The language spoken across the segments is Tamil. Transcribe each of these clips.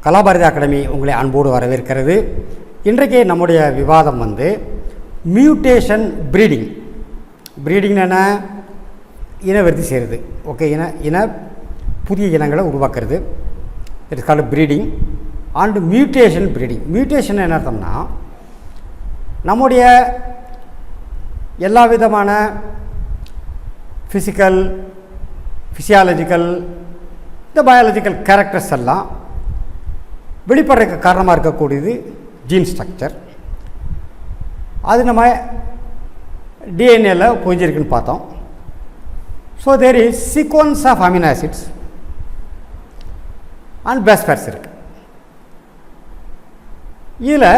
கலாபாரதி அகாடமி உங்களை அன்போடு வரவேற்கிறது. இன்றைக்கு நம்முடைய விவாதம் மியூட்டேஷன் ப்ரீடிங். ப்ரீடிங் என்ன? இனவருத்தி செய்கிறது. ஓகே, புதிய இனங்களை உருவாக்குறது. It is called breeding and mutation breeding. Mutation என்ன அர்த்தம்னா, நம்முடைய எல்லா விதமான ஃபிசியாலஜிக்கல் இந்த பயாலஜிக்கல் கேரக்டர்ஸ் எல்லாம் வெளிப்படுறதுக்கு காரணமாக இருக்கக்கூடியது ஜீன் ஸ்ட்ரக்சர். அது நம்ம டிஎன்ஏல புரிஞ்சிருக்குன்னு பார்த்தோம். So there is sequence of amino acids and base pairs இருக்குது. இதில்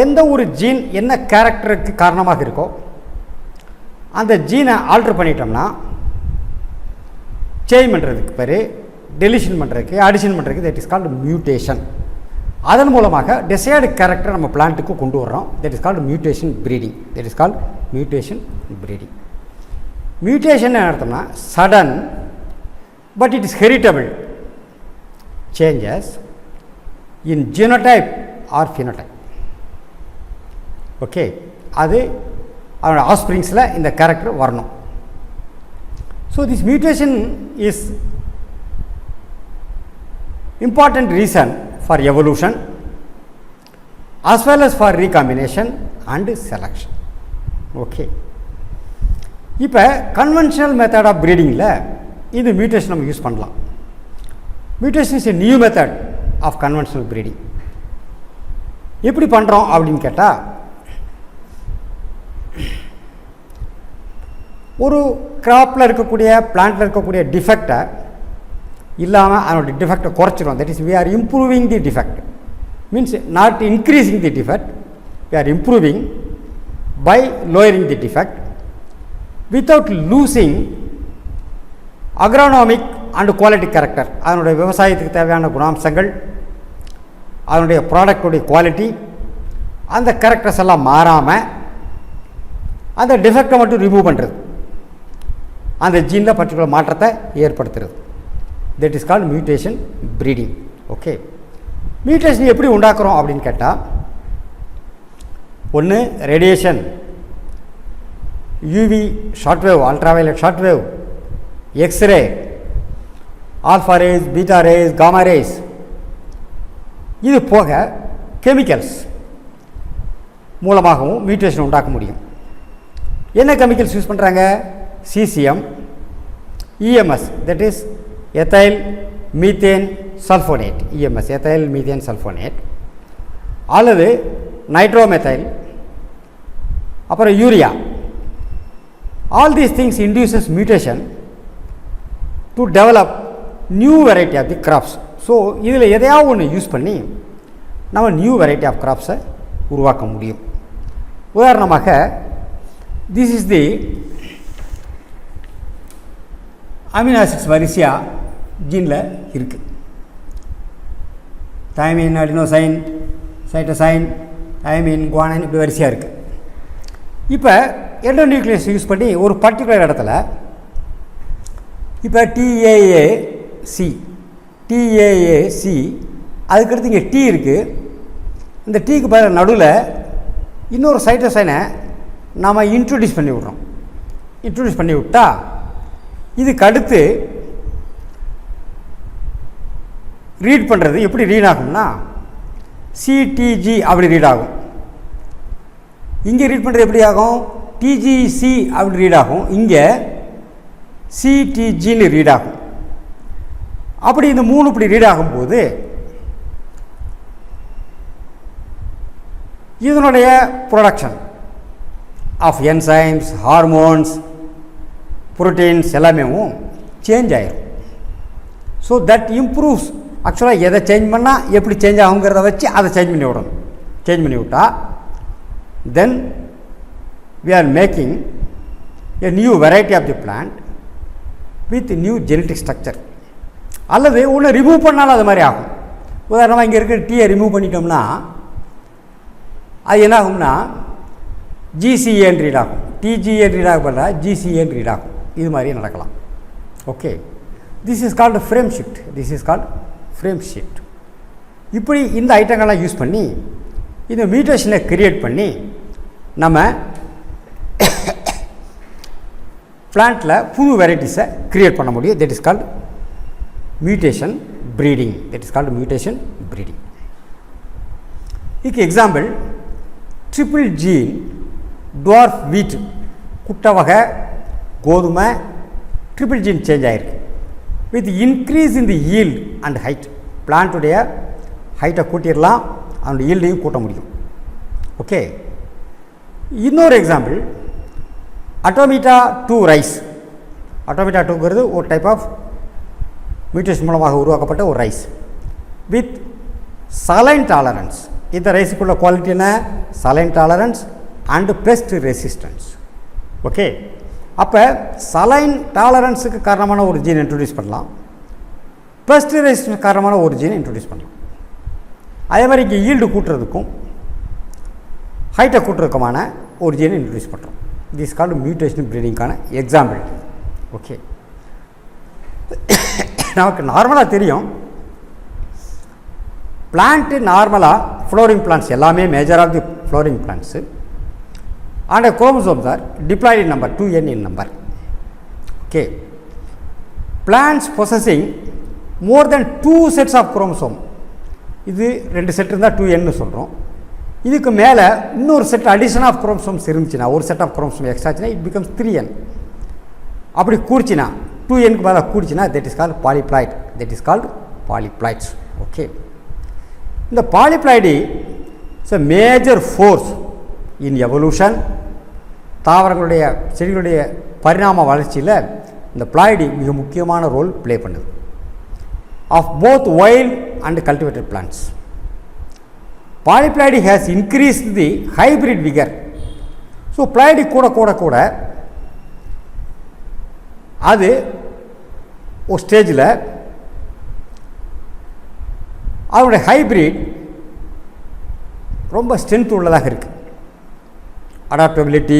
எந்த ஒரு ஜீன் என்ன கேரக்டருக்கு காரணமாக இருக்கோ அந்த ஜீனை ஆல்ட்ரு பண்ணிட்டோம்னா சேஞ்ச் பண்ணுறதுக்கு பேர் டெலிஷன் பண்ணுறதுக்கு, அடிஷன் பண்ணுறதுக்கு தட் இஸ் கால்டு மியூட்டேஷன். அதன் மூலமாக டிசைர்டு கேரக்டர் நம்ம பிளான்ட்டுக்கு கொண்டு வர்றோம். That is called mutation breeding. That is called mutation breeding. Mutation அர்த்தம்னா sudden but it is heritable changes in genotype or phenotype. Okay, அது அவனோட ஆஸ்பிரிங்ஸில் இந்த கேரக்டர் வரணும். So this mutation is important reason for evolution as well as for recombination and selection. Okay, இப்போ கன்வென்ஷனல் மெத்தட் ஆஃப் ப்ரீடிங்கில் இது மியூட்டேஷன் நம்ம யூஸ் பண்ணலாம். Mutation is a new method of conventional breeding. எப்படி பண்ணுறோம் அப்படின்னு கேட்டால், ஒரு கிராப்பில் இருக்கக்கூடிய பிளான்ட்டில் இருக்கக்கூடிய டிஃபெக்டை இல்லாமல் அதனுடைய டிஃபெக்டை குறைச்சிடும். That is we are improving the defect. Means not increasing the defect, we are improving by lowering the defect without losing agronomic and quality character. அதனுடைய விவசாயத்துக்கு தேவையான குணாம்சங்கள், அதனுடைய ப்ராடக்டுடைய குவாலிட்டி, அந்த கேரக்டர்ஸ் எல்லாம் மாறாமல் அந்த டிஃபெக்டை மட்டும் ரிமூவ் பண்ணுறது, அந்த ஜீனில் பர்டிகுலர் மாற்றத்தை ஏற்படுத்துறது. That is called mutation breeding. Okay, mutation எப்படி உண்டாக்குறோம் அப்படின்னு கேட்டால், ஒன்று radiation, UV shortwave, ultraviolet shortwave, X-ray, alpha rays, beta rays, gamma rays, இது போக கெமிக்கல்ஸ் மூலமாகவும் மியூட்டேஷன் உண்டாக்க முடியும். என்ன கெமிக்கல்ஸ் யூஸ் பண்ணுறாங்க? CCM, EMS, that is ethyl methane sulphonate, EMS ethyl methane sulphonate, அல்லது நைட்ரோமெத்தைல், அப்புறம் urea. All these things induces mutation to develop new variety of the crops. So இதில் எதையாவது ஒன்று யூஸ் பண்ணி நம்ம நியூ வெரைட்டி ஆஃப் கிராப்ஸை உருவாக்க முடியும். உதாரணமாக, this is the amino acids வரிசையாக ஜீனில் இருக்குது. Thymine, adenosine, cytosine, thymine, guanine, இப்படி வரிசையாக இருக்குது. இப்போ எண்டோநியூக்ளியஸ் யூஸ் பண்ணி ஒரு பர்டிகுலர் இடத்துல, இப்போ டிஏஏசி, அதுக்கடுத்து இங்கே டி இருக்குது. இந்த டீக்கு பதில் நடுவில் இன்னொரு சைட்டோசைனை நாம் இன்ட்ரடியூஸ் பண்ணி விட்றோம். இன்ட்ரடியூஸ் பண்ணி விட்டால் இதுக்கு அடுத்து ரீட் பண்ணுறது எப்படி ரீட் ஆகும்னா, சிடிஜி அப்படி ரீட் ஆகும். இங்கே ரீட் பண்ணுறது எப்படி ஆகும்? டிஜிசி அப்படி ரீட் ஆகும். இங்கே சிடிஜின்னு ரீட் ஆகும். அப்படி இந்த மூணு இப்படி ரீட் ஆகும்போது இதனுடைய production of enzymes, hormones, proteins எல்லாமே சேஞ்ச் ஆகிடும். So that improves. ஆக்சுவலாக எதை சேஞ்ச் பண்ணால் எப்படி சேஞ்ச் ஆகுங்கிறத வச்சு அதை சேஞ்ச் பண்ணி விடணும். சேஞ்ச் பண்ணி விட்டால் then we are making a new variety of the plant with new genetic structure. அல்லது ஒன்று ரிமூவ் பண்ணாலும் அது மாதிரி ஆகும். உதாரணமாக இங்கே இருக்கிற டீயை ரிமூவ் பண்ணிட்டோம்னா அது என்ன ஆகும்னா ஜிசிஏன்னு ரீட் ஆகும். டிஜிஏன்னு ரீட் ஆக போல ஜிசிஏன்னு ரீட் ஆகும். இது மாதிரியே நடக்கலாம். Okay, this is called frame shift. This is called frame shift. இப்படி இந்த ஐட்டங்கள்லாம் யூஸ் பண்ணி இந்த மியூட்டேஷனை கிரியேட் பண்ணி நம்ம பிளான்ட்டில் புது வெரைட்டிஸை கிரியேட் பண்ண முடியும். That is called mutation breeding. இதுக்கு example triple gene dwarf wheat, குட்டை வகை கோதுமை ட்ரிபிள் ஜீன் சேஞ்ச் ஆகிருக்கு. With increase in the yield and height, பிளான்ட்டுடைய ஹைட்டை கூட்டிடலாம், அதனுடைய ஈல்டையும் கூட்ட முடியும். ஓகே, இன்னொரு எக்ஸாம்பிள் அட்டோமிட்டா 2 ரைஸ். அட்டோமிட்டா 2ங்கிறது ஒரு டைப் ஆஃப் மியூட்டேஷன் மூலமாக உருவாக்கப்பட்ட ஒரு ரைஸ் வித் சலைன் டாலரன்ஸ். இந்த ரைஸுக்குள்ள குவாலிட்டி என்ன? Saline tolerance and best resistance. Okay, அப்போ சலைன் டாலரன்ஸுக்கு காரணமான ஒரு ஜீன் இன்ட்ரடியூஸ் பண்ணலாம், பெஸ்ட் ரெசிஸ்டன்ஸ் காரணமான ஒரு ஜீனை இன்ட்ரடியூஸ் பண்ணலாம். அதே மாதிரி இங்கே ஈல்டு கூட்டுறதுக்கும் ஹைட்டை கூட்டுறதுக்குமான ஒரு ஜீனை இன்ட்ரடியூஸ் பண்ணுறோம். திஸ் கால்டு மியூட்டேஷன் ப்ரீடிங்கான எக்ஸாம்பிள். ஓகே, நமக்கு நார்மலாக தெரியும் பிளான்ட்டு நார்மலாக ஃப்ளோரிங் பிளான்ட்ஸ் எல்லாமே major of the flowering plants and chromosomes are diploid in number 2n in number. Okay, plants possessing more than 2 sets of chromosome. இது 2 செட் இருந்தால் 2n சொல்கிறோம். இதுக்கு மேலே இன்னொரு செட் அடிஷன் ஆஃப் குரோமோசோம்ஸ் இருந்துச்சுன்னா, ஒரு செட் ஆஃப் குரோமோசோம் எக்ஸ்ட்ராச்சுன்னா இட் பிகம்ஸ் 3n. அப்படி கூடிச்சுன்னா 2nக்கு மேலே கூடிச்சுன்னா that is called polyploid. Polyploids. Okay, இந்த polyploidy is a major force in evolution. தாவரங்களுடைய செடிகளுடைய பரிணாம வளர்ச்சியில் இந்த பிளாய்டு மிக முக்கியமான ரோல் ப்ளே பண்ணுது of both wild and cultivated plants. Polyploidy has increased the hybrid vigour. So ploidy கூட அது ஒரு ஸ்டேஜில் அதனுடைய ஹைப்ரிட் ரொம்ப ஸ்ட்ரென்த் உள்ளதாக இருக்குது. அடாப்டபிலிட்டி,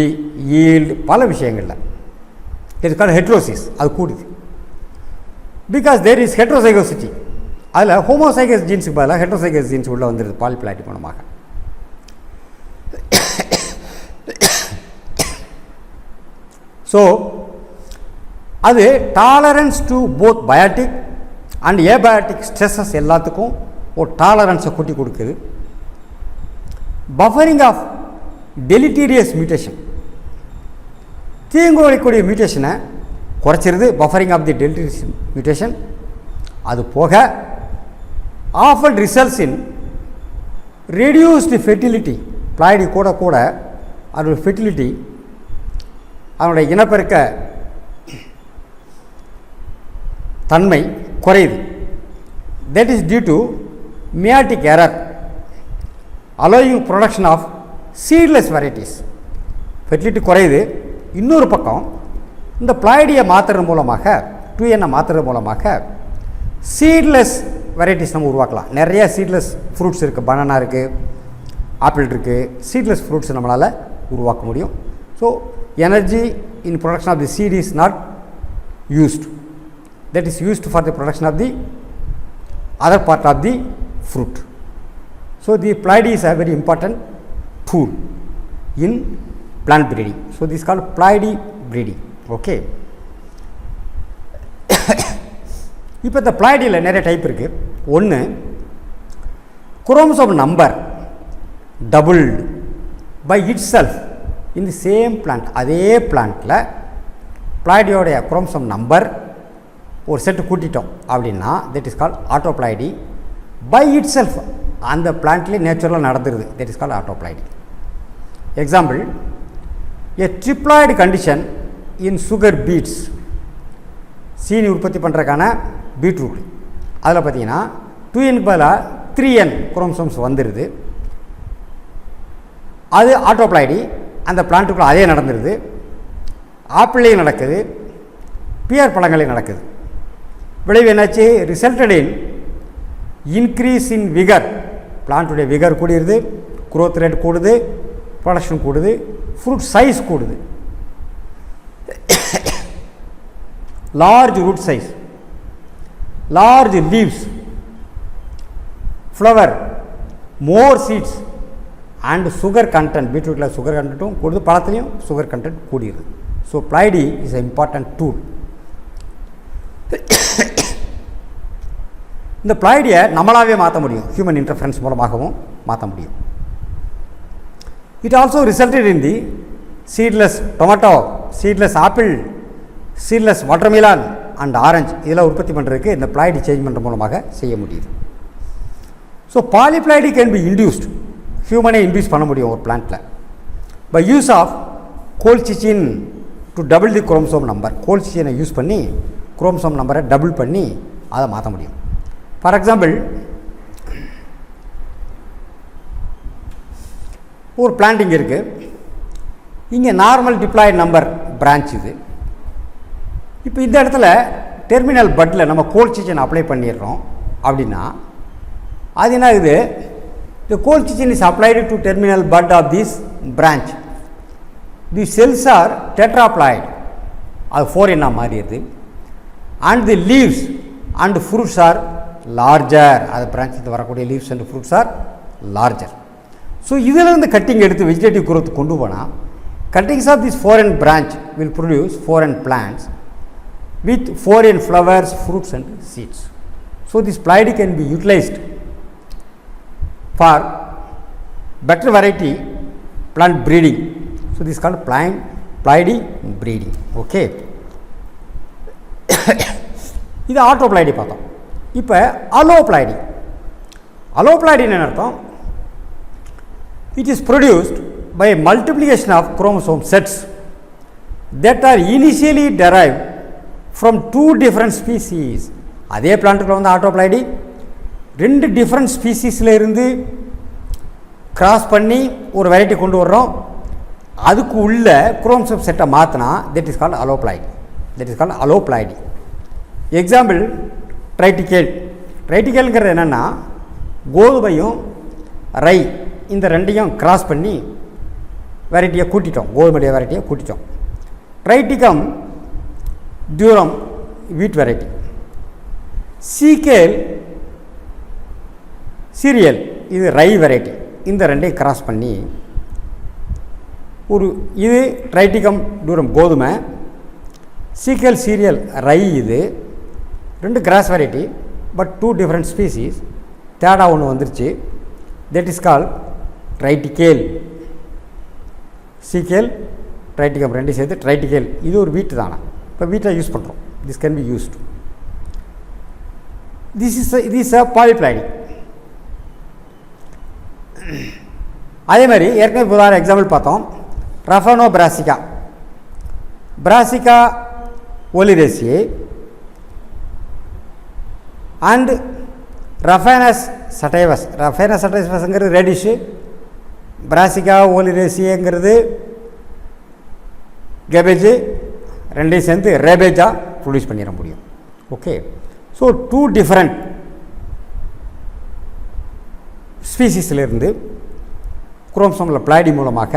ஈல்டு, பல விஷயங்களில் இட்ஸ் கால்ட் ஹெட்ரோசிஸ். அது கூடுது பிகாஸ் தேர் இஸ் ஹெட்ரோசைகோசிட்டி. அதில் ஹோமோசைகஸ் ஜீன்ஸுக்கு பதிலாக ஹெட்ரோசைகஸ் ஜீன்ஸ் உள்ளே வந்துடுது பாலிப்ளாய்டு மூலமாக. ஸோ அது tolerance to both biotic and abiotic stresses எல்லாத்துக்கும் ஒரு டாலரன்ஸை கூட்டி கொடுக்குது. பஃபரிங் ஆஃப் டெலிட்டீரியஸ் மியூட்டேஷன், தீங்கு விளைக்கூடிய மியூட்டேஷனை குறைச்சிருது. Buffering of the deleterious mutation. அது போக often results in reduced fertility. Ploidy கூட அதோட ஃபெர்டிலிட்டி, அதனுடைய இனப்பெருக்க தன்மை குறையுது. That is due to meiotic error allowing production of seedless varieties. Fertility குறையுது. இன்னொரு பக்கம் இந்த பிளாய்டியை மாற்றுறது மூலமாக, 2n மாற்றுறது மூலமாக சீட்லெஸ் வெரைட்டிஸ் நம்ம உருவாக்கலாம். நிறைய சீட்லெஸ் ஃப்ரூட்ஸ் இருக்குது, பனானா இருக்குது, ஆப்பிள் இருக்குது. சீட்லெஸ் ஃப்ரூட்ஸ் நம்மளால் உருவாக்க முடியும். So energy in production of the seed is not used. that is used for the production of the other part of the fruit. So the ploidy is a very important tool in plant breeding. So this is called ploidy breeding. Okay. இப்போ இந்த பிளாய்டியில் நிறைய டைப் இருக்குது. ஒன்று, chromosome number doubled by itself in the same plant. அதே பிளான்ட்டில் பிளாய்டியோடைய குரோமோசோம் நம்பர் ஒரு செட்டு கூட்டிட்டோம் அப்படின்னா that is called autoploidy. By itself அந்த பிளான்ட்லேயே நேச்சுரலாக நடந்துருது. That is called autoploidy. Example, a triploid condition in sugar beets. சீனி உற்பத்தி பண்ணுறதுக்கான பீட்ரூட், அதில் பார்த்தீங்கன்னா 2n பதிலாக 3n குரோமோசோம்ஸ் வந்துடுது. அது ஆட்டோப்ளாய்டி. அந்த பிளான்ட்டுக்குள்ளே அதே நடந்துருது. ஆப்பிள்லேயும் நடக்குது, பியர் பழங்களையும் நடக்குது. விளைவு என்னாச்சு? Resulted in increase in vigour. பிளான்ட்டுடைய விகர் கூடிடுது, குரோத் ரேட் கூடுது, ப்ரொடக்ஷன் கூடுது, ஃப்ரூட் சைஸ் கூடுது, large root size, large leaves, flower more seeds and sugar content, பீட்ரூட்டில் சுகர் கண்டென்ட்டும் கூடுது, பழத்துலேயும் சுகர் கண்டென்ட் கூடியது. So ploidy is a important tool. இந்த பிளைடியை நம்மளாவே மாற்ற முடியும், ஹியூமன் இன்டர்ஃபரன்ஸ் மூலமாகவும் மாற்ற முடியும். It also resulted in the seedless tomato, seedless apple, seedless watermelon and orange இதெல்லாம் உற்பத்தி பண்ணுறதுக்கு இந்த பிளைடி சேஞ்ச் பண்ணுற மூலமாக செய்ய முடியுது. So polyploidy can be induced, ஹியூமனே இன்டியூஸ் பண்ண முடியும் ஒரு பிளான்ட்டில் by use of colchicine to double the chromosome number. கோல்சிச்சினை யூஸ் பண்ணி குரோமோசோம் நம்பரை டபுள் பண்ணி அதை மாற்ற முடியும். ஃபார் எக்ஸாம்பிள், ஒரு பிளான்ட் இங்கே இருக்குது, இங்கே நார்மல் டிப்ளாய்டு நம்பர் பிரான்ச் இது. இப்போ இந்த இடத்துல டெர்மினல் பட்டில் நம்ம கோல்சிச்சின் அப்ளை பண்ணிடுறோம் அப்படின்னா அது என்ன ஆகுது, the colchicine is applied to terminal bud of this branch. The cells are tetraploid, அது 4 மாறியது, and the leaves and fruits are larger, அது பிரான்ச்சில் வரக்கூடிய leaves and fruits are larger. So இதிலிருந்து கட்டிங் எடுத்து வெஜிடேட்டிவ் growth கொண்டு போனால் cuttings of this foreign branch will produce foreign plants with foreign flowers, fruits and seeds. So this pleidy can be utilized for better variety plant breeding. So this is called pleidy breeding. Okay. இது ஆட்டோப்ளைடி பார்த்தோம். இப்போ அலோப்ளைடி. அலோப்ளைடி என்ன அர்த்தம்? It is produced by multiplication of chromosome sets that are initially derived from 2 different species. அதே பிளான்ட்டுக்குள்ள வந்து ஆட்டோப்ளைடி 2 டிஃப்ரெண்ட் ஸ்பீசிஸில் இருந்து கிராஸ் பண்ணி ஒரு வெரைட்டி கொண்டு வர்றோம், அதுக்கு உள்ள குரோமோசோம் செட்டை மாற்றினா that is called alloploidy. That is called alloploidy. Example triticale. ட்ரைட்டிகேலுங்கிறது என்னென்னா கோதுமையும் ரை இந்த ரெண்டையும் கிராஸ் பண்ணி வெரைட்டியை கூட்டிட்டோம், கோதுமையுடைய வெரைட்டியை கூட்டிட்டோம். Triticum durum wheat variety. Secale cereale இது ரை வெரைட்டி. இந்த ரெண்டையும் கிராஸ் பண்ணி ஒரு இது ட்ரைட்டிகம் டியூரம் கோதுமை, சீக்கல் சீரியல் ரை, இது 2 cross variety but 2 different species. தேடா ஒன்று வந்துருச்சு, தட் இஸ் கால் ட்ரைட்டிகேல். சீக்கேல் ட்ரைட்டிகம் 2 சேர்த்து ட்ரைட்டிகேல். இது ஒரு வீட்டு தானே, இப்போ வீட்டை யூஸ் பண்ணுறோம். This can be used. This a polyploidy. அதே மாதிரி ஏற்கனவே உதாரண எக்ஸாம்பிள் பார்த்தோம், Raphanobrassica, Brassica oleracea and Raphanus sativus. Raphanus சட்டைவஸ்ங்கிறது ரெடிஷு, பிராசிகா ஒலிரேசியேங்கிறது கேபேஜு, ரெண்டையும் சேர்ந்து ரேபேஜாக ப்ரொடியூஸ் பண்ணிட முடியும். ஓகே. ஸோ 2 டிஃப்ரெண்ட் ஸ்பீசிஸிலிருந்து குரோமோசோமில் பிளைடி மூலமாக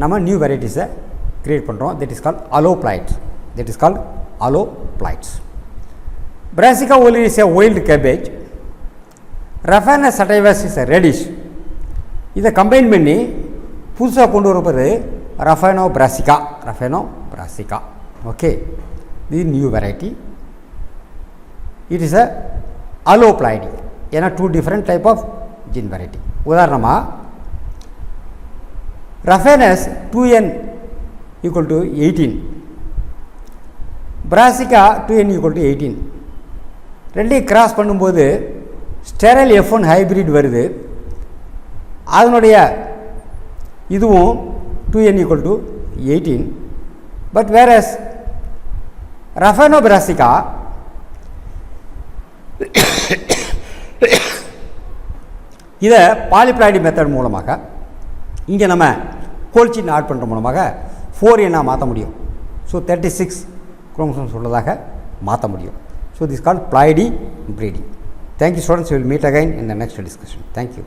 நம்ம நியூ வெரைட்டிஸை கிரியேட் பண்ணுறோம். That is called alloploids. That is called alloploids. Brassica oleracea is a wild cabbage, Raphanus sativus is a radish. இதை கம்பைன் பண்ணி புதுசாக கொண்டு வரப்போது Raphanobrassica. Raphanobrassica. Okay. இது new variety. It is a alloploidy. ஏன்னா 2 different type of gene variety. உதாரணமாக Raphanus 2n equal to 18, Brassica 2n equal to 18. ரெண்டையும் கிராஸ் பண்ணும்போது ஸ்டெரைல் F1 ஹைப்ரிட் வருது. அதனுடைய இதுவும் 2n ஈக்குவல் டு 18. பட் வேறஸ் ரஃபேனோ பிராசிகா இதை பாலிப்ளைடி மெத்தட் மூலமாக இங்கே நம்ம கோல்சின் ஆட் பண்ணுற மூலமாக 4n மாற்ற முடியும். ஸோ 36 குரோமோசோம்ஸ் உள்ளதாக மாற்ற முடியும். So this called ploidy breeding. Thank you students. We will meet again in the next discussion. Thank you.